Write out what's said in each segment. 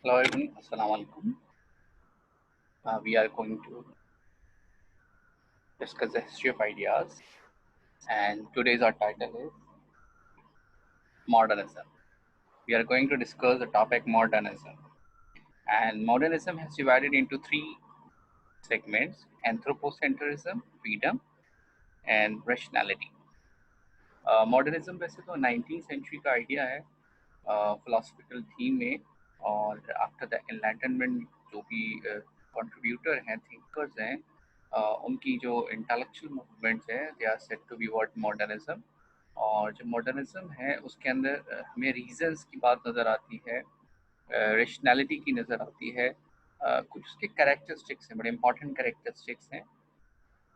Hello everyone, Assalamu alaikum. We are going to discuss the history of ideas, and today's our title is modernism. We are going to discuss the topic modernism, and modernism has divided into three segments: anthropocentrism, freedom, and rationality. Modernism वैसे तो 19th century का idea है philosophical theme में, और after the enlightenment जो भी contributor हैं, thinkers हैं, उनकी जो इंटेलेक्चुअल मूवमेंट्स है, they are said to be what modernism. और जो मॉडर्निज्म है उसके अंदर हमें रीजंस की बात नज़र आती है, रेशनैलिटी की नज़र आती है, कुछ उसके कैरेक्टरिस्टिक्स हैं, बड़े इंपॉर्टेंट कैरेक्टरिस्टिक्स हैं।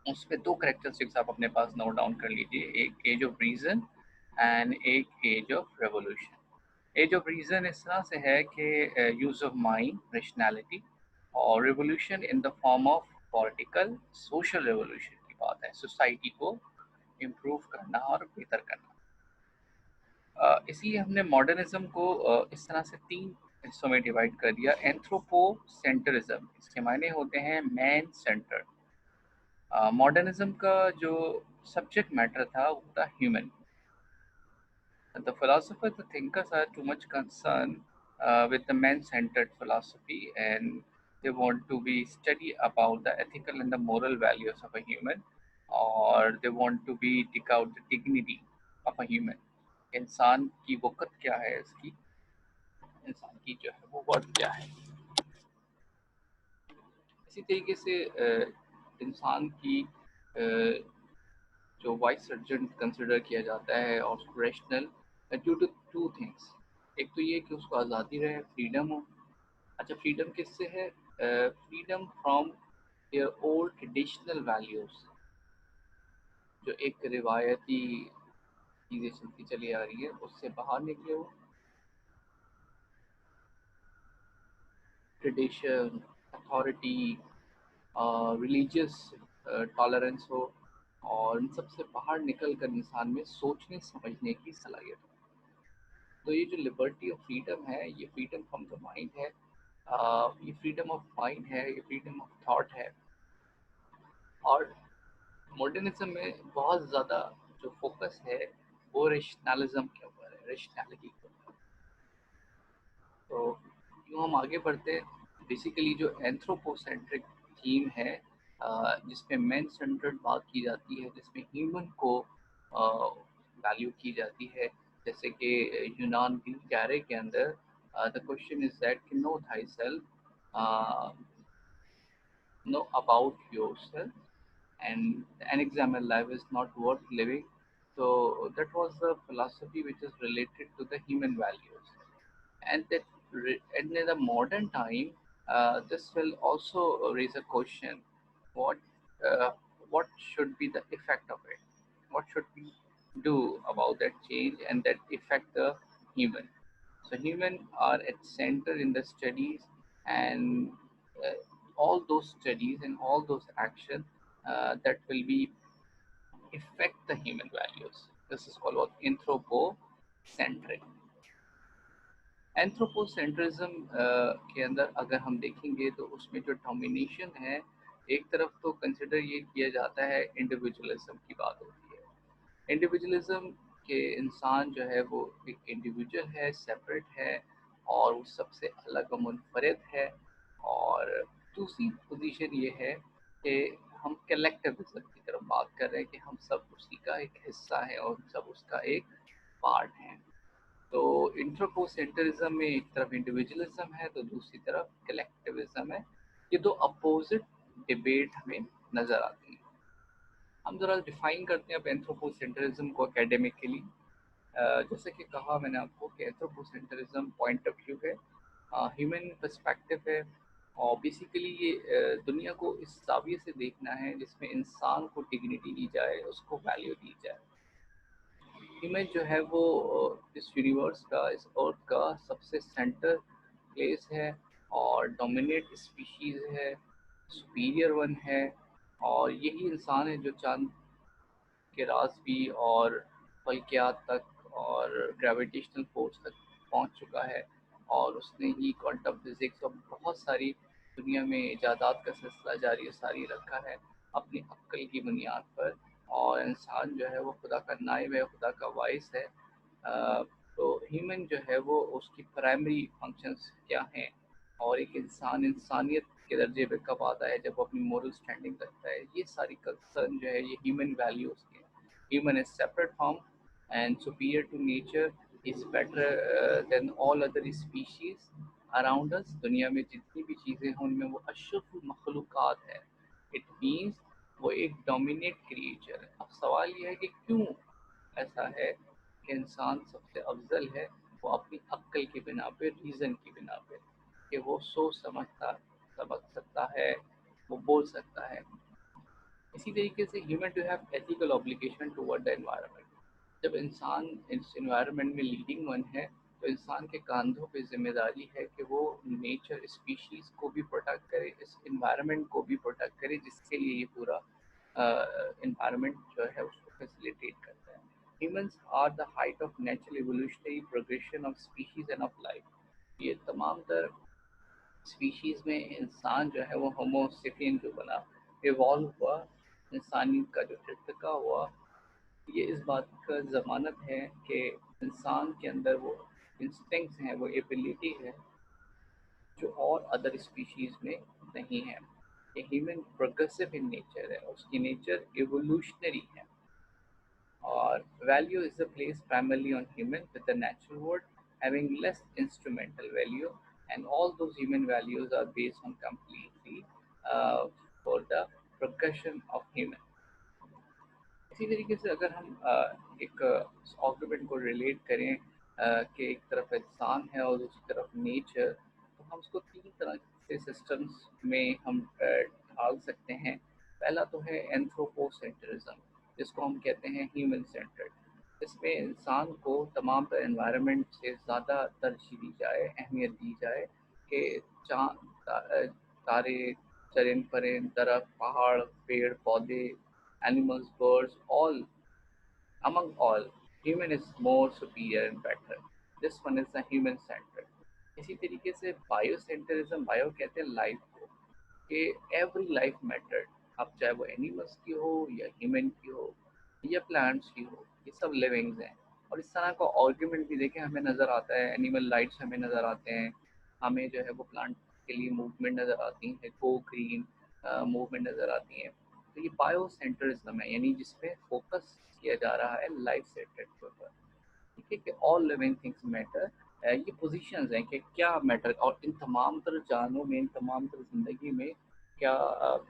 उसमें दो कैरेक्टरिस्टिक्स आप अपने पास नोट डाउन कर लीजिए, एक एज ऑफ रीजन एंड एक age of revolution. Age of reason इस तरह से है कि यूज ऑफ माइंड, रेशनैलिटी, और revolution in the form of political social revolution की बात है, सोसाइटी को इम्प्रूव करना और बेहतर करना। इसलिए हमने मॉडर्निज्म को इस तरह से तीन हिस्सों में डिवाइड कर दिया। एंथ्रोपोसेंट्रिज्म, इसके मायने होते हैं मैन सेंटर्ड। मॉडर्निज्म का जो सब्जेक्ट मैटर था वो था human. The philosophers, the thinkers are too much concerned with the man-centered philosophy, and they want to be study about the ethical and the moral values of a human, or they want to be dig out the dignity of a human. इंसान की वक़्त क्या है, इसकी इंसान की जो है वो वर्थ क्या है। इसी तरीके से इंसान की जो वाइस सर्जेंट कंसिडर किया जाता है और उसको rational due to two things. एक तो ये कि उसको आज़ादी रहे, फ्रीडम हो। अच्छा, फ्रीडम किससे है? Freedom from their old traditional values, जो एक रिवायती चीज़ें चलती चली आ रही है उससे बाहर निकले हो। ट्रेडिशन, अथॉरिटी, रिलीजियस टॉलरेंस हो, और इन सबसे बाहर निकल कर इंसान में सोचने समझने की सलाहियत हो। तो ये जो लिबर्टी ऑफ फ्रीडम है, ये फ्रीडम फ्रॉम द माइंड है, ये फ्रीडम ऑफ माइंड है, ये फ्रीडम ऑफ थॉट है। और मॉडर्निज्म में बहुत ज़्यादा जो फोकस है वो रेशनलिज्म के ऊपर है, रेशनैलिटी के ऊपर। तो यूँ हम आगे बढ़ते हैं। बेसिकली जो एंथ्रोपोसेंट्रिक थीम है, जिसमें मैन सेंटर्ड बात की जाती है, जिसमें ह्यूमन को वैल्यू की जाती है। जैसे कि यूनान की ग्यारह के अंदर द क्वेश्चन इज दैट कि know thyself, know about yourself, and an examined life is not worth living. So that was the philosophy which is related to the human values, and and in the modern time, this will also raise a question: what uh, what should be the effect of it? What should we do about that change and that affect the human? So human are at center in the studies, and uh, all those studies and all those actions that will be affect the human values. This is called what anthropocentric. Anthropocentrism के अंदर अगर हम देखेंगे तो उसमें जो domination है, एक तरफ तो कंसिडर ये किया जाता है, इंडिविजुअलिज्म की बात होती है। इंडिविजुअलिज्म के इंसान जो है वो एक इंडिविजुअल है, सेपरेट है, और वो सबसे अलग मुनफरिद है। और दूसरी पोजीशन ये है कि हम कलेक्टिविज्म की तरफ बात कर रहे हैं कि हम सब उसी का एक हिस्सा है और सब उसका एक पार्ट है। तो इंट्रोपोसेंटरिज्म में एक तरफ इंडिविजुअलिज्म है तो दूसरी तरफ कलेक्टिविज्म है। ये दो अपोजिट डिबेट हमें नजर आती है। हम जरा डिफाइन करते हैं अब एंथ्रोपोसेंट्रिज्म को एकेडमिकली। जैसे कि कहा मैंने आपको कि एंथ्रोपोसेंट्रिज्म पॉइंट ऑफ व्यू है, ह्यूमन पर्सपेक्टिव है, और बेसिकली ये दुनिया को इस जाविये से देखना है जिसमें इंसान को डिग्निटी दी जाए, उसको वैल्यू दी जाए। ह्यूमन जो है वो इस यूनिवर्स का, इस अर्थ का सबसे सेंटर प्लेस है, और डोमिनेट स्पीशीज़ है, सुपीरियर वन है। और यही इंसान है जो चांद के राज भी और फल्कियात तक और ग्रेविटेशनल फोर्स तक पहुंच चुका है, और उसने ही क्वांटम फिजिक्स और बहुत सारी दुनिया में इजादात का सिलसिला जारी रखा है अपनी अक्ल की बुनियाद पर। और इंसान जो है वो खुदा का नाइब है, खुदा का वाइस है। तो ह्यूमन जो है वो उसकी प्राइमरी फंक्शंस क्या हैं, और एक इंसान इंसानियत के दर्जे पे कब आता है, जब वो अपनी मोरल स्टैंडिंग रखता है, ये सारी कंसर्न जो है ये ह्यूमन वैल्यूज़ के। Human is separate from and superior to nature, is better than all other species around us. दुनिया में जितनी भी चीज़ें हैं उनमें वो अशरफ मखलूक़ात है। इट मीन्स वो एक डोमिनेट क्रिएचर है। अब सवाल ये है कि क्यों ऐसा है कि इंसान सबसे अफजल है। वो अपनी अक्ल की बिना पे, रीज़न की बिना पे, कि वो सोच समझ सकता है, वो बोल सकता है। इसी तरीके से human to have ethical obligation toward the environment. जब इंसान इस एनवायरनमेंट में लीडिंग वन है तो इंसान के कंधों पे जिम्मेदारी है कि वो नेचर स्पीशीज को भी प्रोटेक्ट करे, इस एनवायरनमेंट को भी प्रोटेक्ट करे, जिसके लिए ये पूरा एनवायरनमेंट जो है उसको फैसिलिटेट करता है। Humans are the height of natural evolutionary progression of species and of life. ये तमाम तर स्पीशीज में इंसान जो है वो होमो सेपियन जो बना, इवॉल्व हुआ, इंसानी का जो इर्तिका हुआ, ये इस बात का ज़मानत है कि इंसान के अंदर वो इंस्टिंक्ट्स हैं, वो एबिलिटी है जो और अदर स्पीशीज़ में नहीं है। ये ह्यूमन प्रोग्रेसिव इन नेचर है, उसकी नेचर एवोल्यूशनरी है। और value is the place primarily on human with the natural world having less instrumental value, and all those human values are based on completely for the progression of human। इसी तरीके से अगर हम एक argument को relate करें कि एक तरफ इंसान है और दूसरी तरफ नेचर, तो हम उसको तीन तरह से सिस्टम्स में हम ढाल सकते हैं। पहला तो है एंथ्रोपोसेंट्रिज्म, जिसको हम कहते हैं ह्यूमन सेंटर्ड। इसमें इंसान को तमाम तर एनवायरनमेंट से ज़्यादा तरजीह दी जाए, अहमियत दी जाए कि चाँद तारे, चरिंद परिंद, दरख्त, पहाड़, पेड़ पौधे, animals, birds, all among all, human is more superior and better. This one is the human centered। इसी तरीके से बायोसेंटरिज्म, बायो कहते हैं लाइफ को, कि एवरी लाइफ मैटर्ड। अब चाहे वो एनिमल्स की हो या ह्यूमन की हो या प्लांट्स की हो, ये सब लिविंग्स हैं। और इस तरह का आर्ग्यूमेंट भी देखें हमें नज़र आता है, एनिमल राइट्स हमें नज़र आते हैं, हमें जो है वो प्लांट के लिए मूवमेंट नज़र आती है, गो ग्रीन मूवमेंट नज़र आती है। तो ये बायो सेंटरिज्म है, यानी जिसपे फोकस किया जा रहा है लाइफ सेंटर्ड के ऊपर। ठीक है, कि ऑल लिविंग थिंग्स मैटर। ये पोजीशंस हैं कि क्या मैटर, और इन तमाम तर जानों में, इन तमाम तर ज़िंदगी में क्या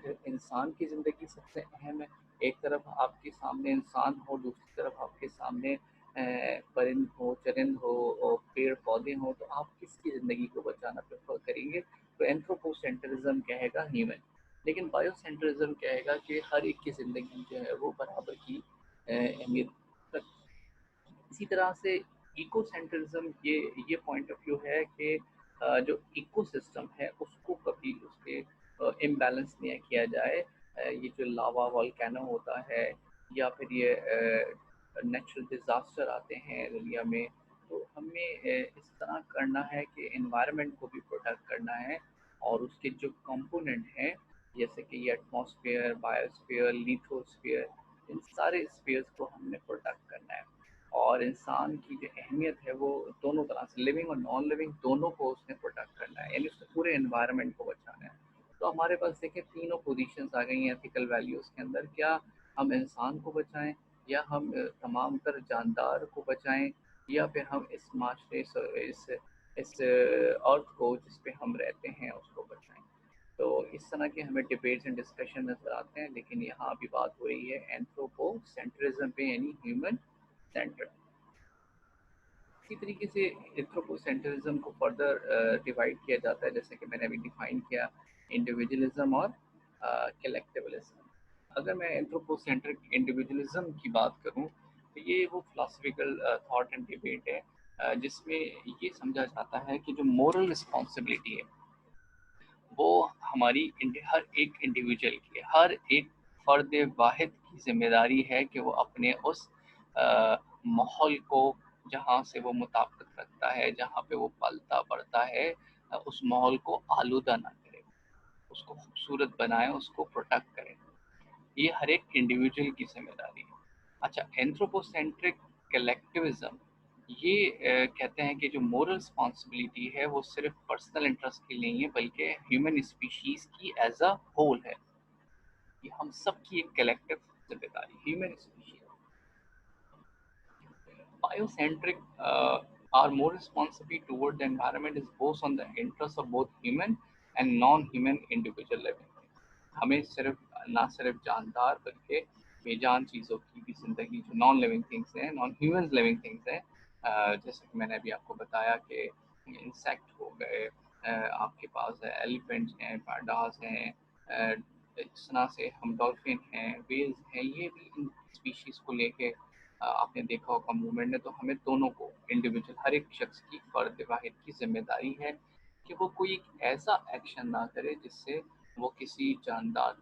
फिर इंसान की ज़िंदगी सबसे अहम है। एक तरफ आपके सामने इंसान हो, दूसरी तरफ आपके सामने परिंद हो, चरिंद हो और पेड़ पौधे हों, तो आप किसकी ज़िंदगी को बचाना प्रेफर करेंगे? तो एंथ्रोपोसेंट्रिज्म कहेगा ह्यूमन, लेकिन बायोसेंट्रिज्म कहेगा कि हर एक की ज़िंदगी जो है वो बराबर की अहमियत रखती है। इसी तरह से इकोसेंट्रिज्म, ये पॉइंट ऑफ व्यू है कि जो इकोसिस्टम है उसको कभी उसके इम्बैलेंस नहीं किया जाए। ये जो लावा वोल्केनो होता है या फिर ये नेचुरल डिज़ास्टर आते हैं दुनिया में, तो हमें इस तरह करना है कि एनवायरनमेंट को भी प्रोटेक्ट करना है, और उसके जो कंपोनेंट हैं जैसे कि ये एटमॉस्फेयर, बायोस्फीयर, लिथोस्फीयर, इन सारे स्फीयर्स को हमने प्रोटेक्ट करना है। और इंसान की जो अहमियत है वो दोनों तरह से, लिविंग और नॉन लिविंग दोनों को उसने प्रोटेक्ट करना है, यानी उसने पूरे एनवायरनमेंट को बचाना है। तो हमारे पास देखिए तीनों पोजीशंस आ गई हैं एथिकल वैल्यूज़ के अंदर। क्या हम इंसान को बचाएं, या हम तमाम तर जानदार को बचाएं, या फिर हम इस माशरे इस अर्थ को जिस पे हम रहते हैं उसको बचाएं। तो इस तरह के हमें डिबेट्स एंड डिस्कशन नज़र आते हैं, लेकिन यहाँ अभी बात हो रही है एंथ्रोपोसेंट्रिज्म पे, यानी ह्यूमन सेंटर। इसी तरीके से एंथ्रोपोसेंट्रिज्म को फर्दर डिवाइड किया जाता है, जैसे कि मैंने अभी डिफाइन किया, इंडिविजुअलिज्म और कलेक्टिवलिज्म। अगर मैं एंथ्रोपोसेंट्रिक इंडिविजुअलिज्म की बात करूं, तो ये वो फिलोसफिकल थॉट एंड डिबेट है जिसमें ये समझा जाता है कि जो मोरल रिस्पॉन्सिबिलिटी है वो हमारी हर एक इंडिविजुअल की है, हर एक फ़र्द वाहिद की जिम्मेदारी है कि वो अपने उस माहौल को जहाँ से वो मुताबिकत रखता है, जहाँ पे वो पलता बढ़ता है, उस माहौल को आलूदा ना करे, उसको खूबसूरत बनाए, उसको प्रोटेक्ट करें। ये हर एक इंडिविजुअल की जिम्मेदारी है। अच्छा, एंथ्रोपोसेंट्रिक कलेक्टिविज्म ये कहते हैं कि जो मोरल रिस्पॉन्सिबिलिटी है वो सिर्फ पर्सनल इंटरेस्ट की नहीं है, बल्कि ह्यूमन स्पीशीज की एज अ होल है। ये हम सब की एक कलेक्टिव जिम्मेदारी human species. Biocentric our more responsibility toward the environment is both on the interest of both human and non-human individual living things. हमें सिर्फ ना सिर्फ जानदार बल्कि बेजान चीज़ों की भी जिंदगी, जो नॉन लिविंग थिंग्स हैं, नॉन ह्यूमन लिविंग थिंग्स हैं, जैसे कि मैंने अभी आपको बताया कि इंसेक्ट हो गए, आपके पास एलिफेंट्स हैं, पैंडास हैं, इस तरह से हम डॉल्फिन हैं, वेल्स हैं, ये भी इन स्पीशीज को लेके आपने देखा होगा मूवमेंट है। तो हमें दोनों को इंडिविजुअल हर एक शख्स की फर्द वाहिद की जिम्मेदारी है कि वो कोई एक ऐसा एक्शन ना करे जिससे वो किसी जानदार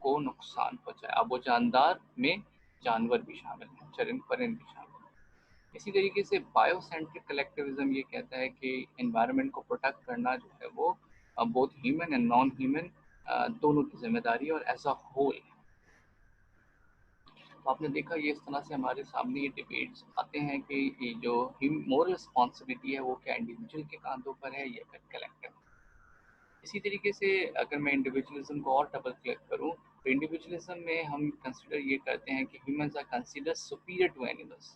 को नुकसान पहुंचाए। अब वो जानदार में जानवर भी शामिल हैं, चरिंद परिंद भी शामिल हैं। इसी तरीके से बायोसेंट्रिक कलेक्टिविज्म ये कहता है कि एनवायरनमेंट को प्रोटेक्ट करना जो है वो both human and non human दोनों की जिम्मेदारी और एज अ होल। तो आपने देखा ये इस तरह से हमारे सामने ये डिबेट्स आते हैं कि ये जो मोरल रिस्पॉन्सिबिलिटी है वो क्या इंडिविजुअल के कांधों पर है या फिर कलेक्टिव। इसी तरीके से अगर मैं इंडिविजुअलिज्म को और डबल क्लिक करूं, तो इंडिविजुअलिज्म में हम कंसिडर ये करते हैं कि humans are consider superior to animals,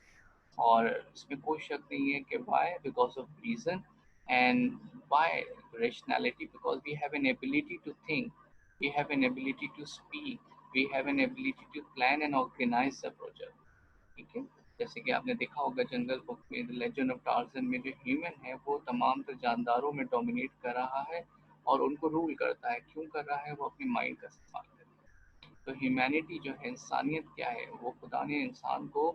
और इसमें कोई शक नहीं है कि why because of reason, and why rationality because we have an ability to think, we have an ability to speak, we have an ability to plan and organise the project. ठीक है, जैसे कि आपने देखा होगा जंगल बुक में the legend of Tarzan में जो ह्यूमन है वो तमाम तर जानदारों में डोमिनेट कर रहा है और उनको रूल करता है। क्यों कर रहा है? वो अपने माइंड का इस्तेमाल करता है। तो ह्यूमैनिटी जो है, इंसानियत क्या है, वो खुदा ने इंसान को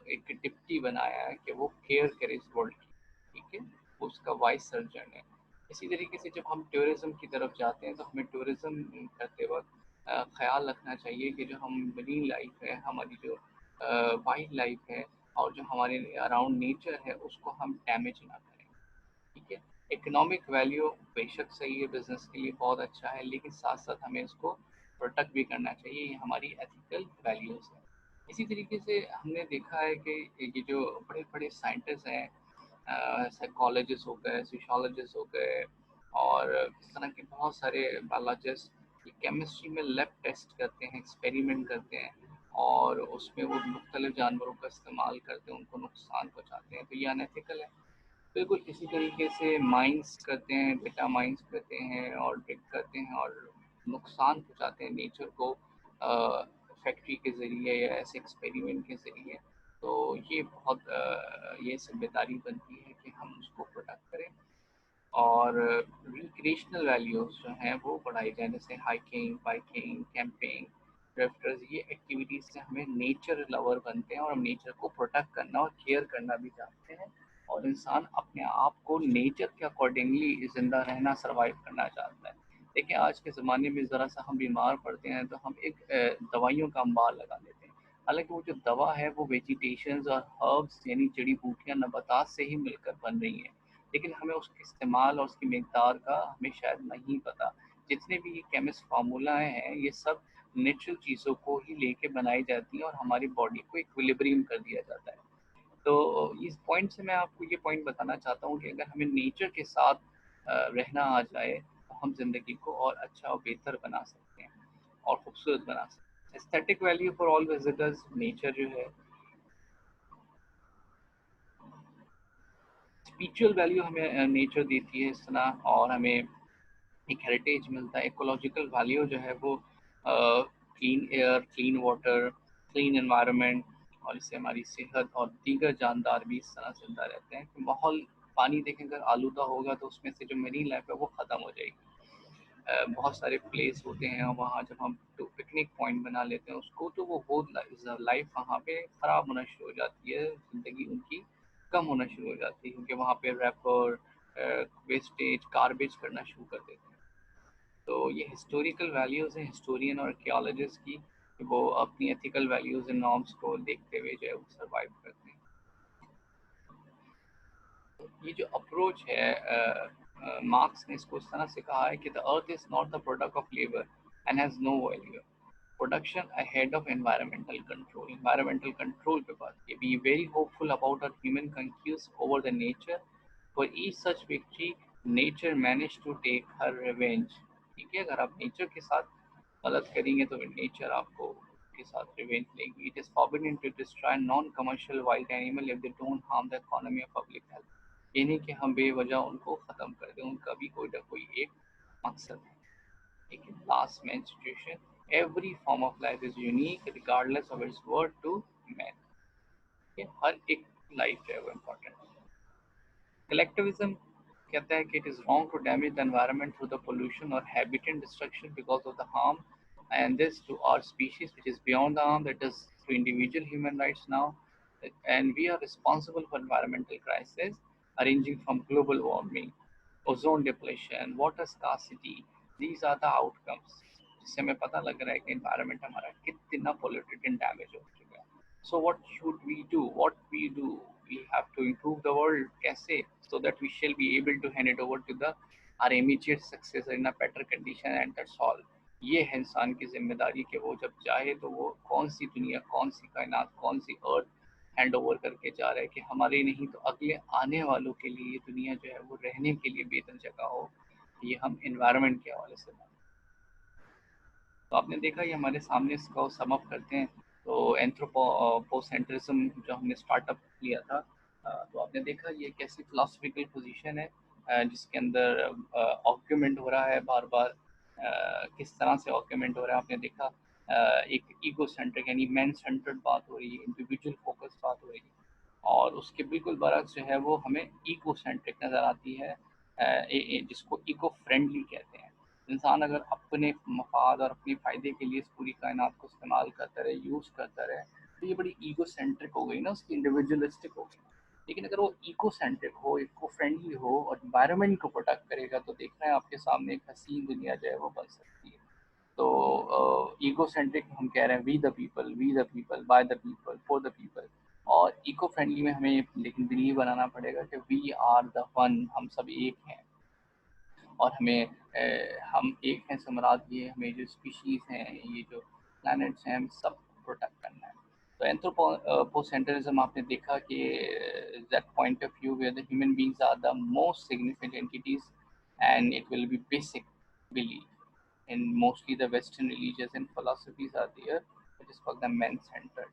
एक डिप्टी बनाया है कि वो केयर करे इस वर्ल्ड की। ठीक है, वो उसका वाइस सर्जन है। इसी तरीके से जब हम टूरिज्म की तरफ जाते हैं तो हमें टूरिज्म करते वक्त ख्याल रखना चाहिए कि जो हम मरीन लाइफ है, हमारी जो वाइल्ड लाइफ है और जो हमारे अराउंड नेचर है, उसको हम डैमेज ना करें। ठीक है, इकोनॉमिक वैल्यू बेशक सही है, बिजनेस के लिए बहुत अच्छा है, लेकिन साथ साथ हमें इसको प्रोटेक्ट भी करना चाहिए। ये हमारी एथिकल वैल्यूज़ है। इसी तरीके से हमने देखा है कि ये जो बड़े बड़े साइंटिस्ट हैं, साइकोलॉजिस्ट हो गए, सोशियोलॉजिस्ट हो गए, और इस तरह के बहुत सारे बायोलॉजिस्ट, ये केमिस्ट्री में लैब टेस्ट करते हैं, एक्सपेरिमेंट करते हैं, और उसमें वो मुख्तलिफ जानवरों का इस्तेमाल करते हैं, उनको नुकसान पहुँचाते हैं। तो ये अनएथिकल है। बिल्कुल इसी तरीके से माइंस करते हैं, डेटा माइंस करते हैं और ड्रिग करते हैं और नुकसान पहुँचाते हैं नेचर को फैक्ट्री के ज़रिए या ऐसे एक्सपेरिमेंट के ज़रिए। तो ये बहुत ये जिम्मेदारी बनती है कि हम उसको प्रोटेक्ट करें और रिक्रिएशनल वैल्यूज़ जो हैं वो बढ़ाई जाए, जैसे हाइकिंग, बाइकिंग, कैंपिंग, ड्रिफ्टर्स। ये एक्टिविटीज़ से हमें नेचर लवर बनते हैं और हम नेचर को प्रोटेक्ट करना और केयर करना भी जानते हैं, और इंसान अपने आप को नेचर के अकॉर्डिंगली ज़िंदा रहना, सर्वाइव करना चाहता है। देखिए आज के ज़माने में ज़रा सा हम बीमार पड़ते हैं तो हम एक दवाइयों का अंबार लगा लेते हैं। हालांकि वो जो दवा है वो वेजिटेशंस और हर्ब्स यानी जड़ी बूटियां, नबातात से ही मिलकर बन रही हैं, लेकिन हमें उसके इस्तेमाल और उसकी मिकदार का हमें शायद नहीं पता। जितने भी ये केमिस्ट फार्मूलाएँ हैं, ये सब नेचुरल चीज़ों को ही लेके बनाई जाती हैं और हमारी बॉडी को इक्विलिब्रियम कर दिया जाता है। तो इस पॉइंट से मैं आपको ये पॉइंट बताना चाहता हूँ कि अगर हमें नेचर के साथ रहना आ जाए तो हम ज़िंदगी को और अच्छा और बेहतर बना सकते हैं और खूबसूरत बना सकते हैं। Aesthetic value for all visitors, nature जो है, स्पिरिचुअल वैल्यू हमें नेचर देती है इस तरह, और हमें एक हेरिटेज मिलता है। इकोलॉजिकल वैल्यू जो है वो clean air, clean water, clean environment, और इससे हमारी सेहत और दीगर जानदार भी इस तरह जिंदा रहते हैं कि माहौल, पानी देखें अगर आलूदा होगा तो उसमें से जो मरीन लाइफ है वो ख़त्म हो जाएगी। बहुत सारे प्लेस होते हैं वहाँ, जब हम तो पिकनिक पॉइंट बना लेते हैं उसको, तो वो लाइफ वहाँ पे ख़राब होना शुरू हो जाती है, ज़िंदगी उनकी कम होना शुरू हो जाती है, क्योंकि वहाँ पे रैपर वेस्टेज, गार्बेज करना शुरू कर देते हैं। तो ये हिस्टोरिकल वैल्यूज़ हैं हिस्टोरियन और आर्कियोलॉजिस्ट की, कि वो अपनी एथिकल वैल्यूज़ एंड नॉर्म्स को देखते हुए जो है वो सर्वाइव करते हैं। ये जो अप्रोच है, मार्क्स ने इसको इस तरह से कहा है कि the earth is not the product of labour and has no value, production ahead of environmental control, environmental control पे बात की, be very hopeful about our human conquests over the nature, for each such victory nature manage to take her revenge. ठीक है, अगर आप nature के साथ गलत करेंगे तो नेचर आपको के साथ रिवेंज लेगी। It is forbidden to destroy non commercial wild animal if they don't harm the economy of public health. ये नहीं कि हम बेवजह उनको खत्म कर दें, उनका भी कोई ना कोई एक मकसद है। लेकिन last man situation, every form of life is unique regardless of its worth to man. हर एक लाइफ जो है वो इम्पोर्टेंट है। कलेक्टिविज्म कहता है कि it is wrong to damage the environment through the pollution और habitat destruction because of the harm and this to our species which is beyond the harm, that is to individual human rights now, and we are responsible for environmental crisis arranging from global warming, ozone depletion, water scarcity. These are the outcomes जिससे हमें पता लग रहा है कि environment हमारा कितना polluted and damage हो चुका है। So what should we do? What we do? We have to improve the world कैसे, so that we shall be able to hand it over to the our immediate successor in a better condition, and that's all। ये है इंसान की जिम्मेदारी कि वो जब चाहे तो वो कौन सी दुनिया, कौन सी कायनात, कौन सी अर्थ हैंड ओवर करके जा रहा है कि हमारे नहीं तो अगले आने वालों के लिए ये दुनिया जो है वो रहने के लिए बेहतर जगह हो। ये हम इन्वायरमेंट के हवाले से बात। तो आपने देखा ये हमारे सामने इसको सम अप करते हैं। तो एंथ्रोपोसेंट्रिज्म जो हमने स्टार्टअप लिया था, तो आपने देखा ये कैसी फिलोसफिकल पोजीशन है, जिसके अंदर आर्ग्यूमेंट हो रहा है बार बार। किस तरह से आर्ग्यूमेंट हो रहा है आपने देखा। एक ईगो सेंट्रिक यानी मैन सेंटर्ड बात हो रही है, इंडिविजुअल फोकस बात हो रही है, और उसके बिल्कुल बरक्स जो है वो हमें इको सेंट्रिक नज़र आती है, जिसको इको फ्रेंडली कहते हैं। इंसान अगर अपने मफाद और अपने फ़ायदे के लिए इस पूरी कायनात को इस्तेमाल करता रहे, यूज़ करता रहे, तो ये बड़ी ईगो सेंट्रिक हो गई ना, उसकी इंडिविजुअलिस्टिक हो गई। लेकिन अगर वो इको सेंट्रिक हो, इको फ्रेंडली हो और एनवायरनमेंट को प्रोटेक्ट करेगा, तो देख रहे हैं आपके सामने एक हसीन दुनिया जो है वो बन सकती है। तो ईगो सेंट्रिक हम कह रहे हैं we the people, by the people, for the people. और इको फ्रेंडली में हमें लेकिन बिलीव बनाना पड़ेगा कि वी आर द वन, हम सब एक हैं। और हमें हम एक हैं से मुराद ये हमें जो स्पीशीज़ हैं, ये जो प्लैनेट्स हैं, हम सब प्रोटेक्ट करना है। तो एंथ्रोपोसेंट्रिज्म आपने देखा कि that point of view where the human beings are the most significant entities, and it will be basic belief in mostly the Western religions and philosophies are there. It is called the man-centered.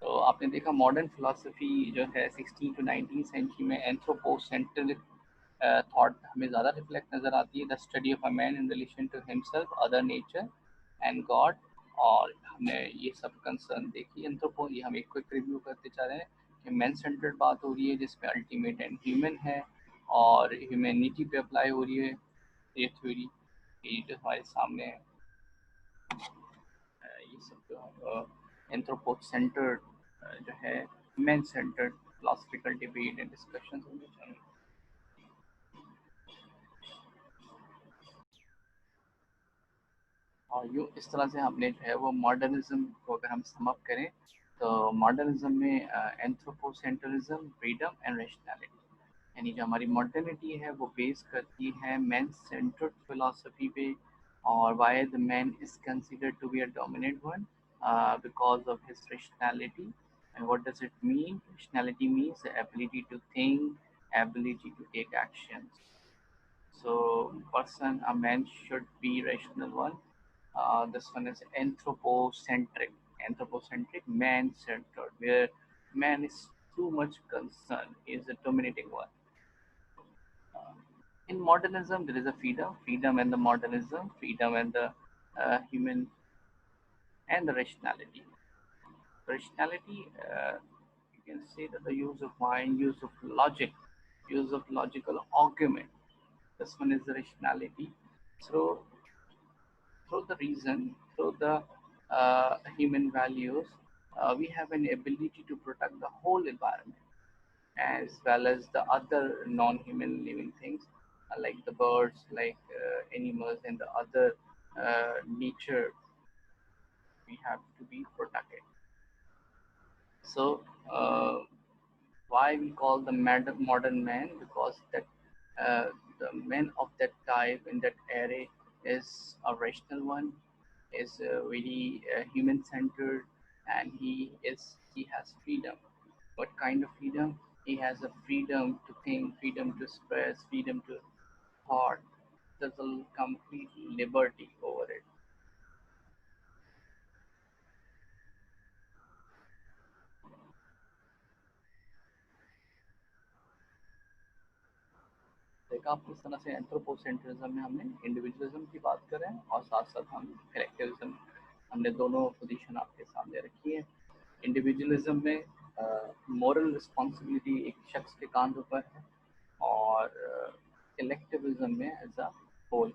तो आपने देखा modern philosophy जो है 16 to 19 century में anthropocentric thought हमें ज़्यादा reflect नज़र आती है। The study of a man in relation to himself, other nature and God. और हमने ये सब कंसर्न देखी। एंथ्रोपो ये हम एक क्विक रिव्यू करते जा रहे हैं कि मैन सेंटर्ड बात हो रही है जिसमें अल्टीमेट एंड ह्यूमन है, और ह्यूमैनिटी पे अप्लाई हो रही है ये थ्योरी। ये जो हमारे सामने है, ये सब जो एंथ्रोपोसेंटर्ड जो है, man centred philosophical debate and discussion होने चाहिए। और यूँ इस तरह से हमने जो है वो मॉडर्निज्म को अगर हम सम अप करें, तो मॉडर्निज्म में एंथ्रोपोसेंट्रिज्म, फ्रीडम एंड रैशनैलिटी, यानी जो हमारी मॉडर्निटी है वो बेस करती है मैन सेंटर्ड फिलोसफी पे। और why the man is considered to be a dominant one because of his rationality. And what does it mean? Rationality means the ability to think, ability to take actions. So, person, a man should be rational one. This one is anthropocentric. Anthropocentric, man-centered, where man is too much concerned, is the dominating one. Uh, in modernism, there is a freedom and the modernism, freedom and the human and the rationality. Rationality, you can say that the use of mind, use of logic, use of logical argument. This one is the rationality. So through the reason, through the human values, we have an ability to protect the whole environment as well as the other non-human living things, like the birds, like animals, and the other nature. We have to be protected. So, why why we call the modern man, because that uh, the men of that type in that era is a rational one, is very human centered, and he has freedom. What kind of freedom? He has a freedom to think, freedom to express, freedom to thought. There's a complete liberty over it. देखा आप किस तरह से anthropocentrism में हमने individualism की बात करें और साथ साथ हम कलेक्टिविज्म, हमने दोनों पोजीशन आपके सामने रखी है। इंडिविजुअलिज्म में मॉरल रिस्पॉन्सिबिलिटी एक शख्स के कांधों पर है, और कलेक्टिविज्म में एज अ होल